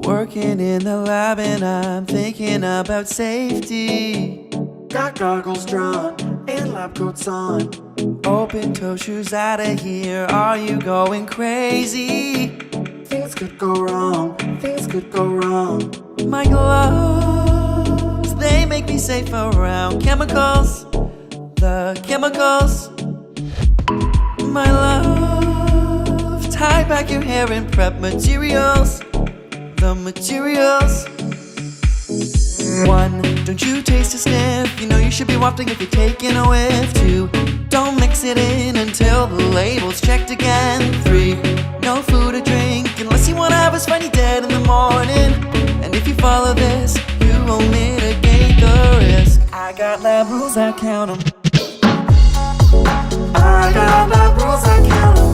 Working in the lab and I'm thinking about safety. Got goggles drawn and lab coats on. Open toe shoes out of here, are you going crazy? Things could go wrong, things could go wrong. My gloves, they make me safe around chemicals, the chemicals. My love, tie back your hair and prep materials, the materials. 1, don't you taste a sniff, you know you should be wafting if you're taking a whiff. 2, don't mix it in until the label's checked again. 3, no food or drink unless you wanna have us find you dead in the morning. And if you follow this, you won't mitigate the risk. I got lab rules, I count 'em. I got lab rules, I count 'em.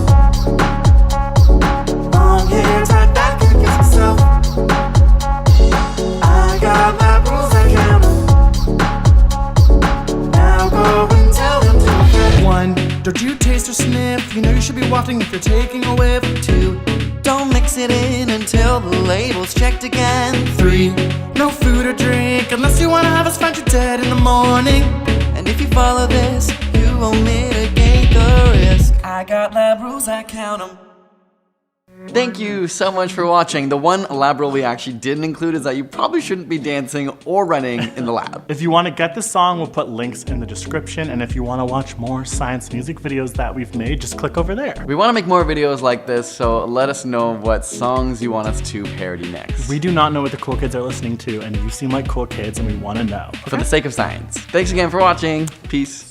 Long hair tied back against myself. I got lab rules, I count 'em. Now go and tell them to okay. 1, don't you taste or sniff, you know you should be wafting if you're taking a whiff. 2, don't mix it in until the label's checked again. 3, no food or drink unless you wanna have us find you dead in the morning. And if you follow this, you won't mitigate the risk. I got lab rules, I count 'em. Thank you so much for watching. The one lab rule we actually didn't include is that you probably shouldn't be dancing or running in the lab. If you want to get the song, we'll put links in the description. And if you want to watch more science music videos that we've made, just click over there. We want to make more videos like this, so let us know what songs you want us to parody next. We do not know what the cool kids are listening to, and you seem like cool kids and we want to know. For the sake of science. Thanks again for watching. Peace.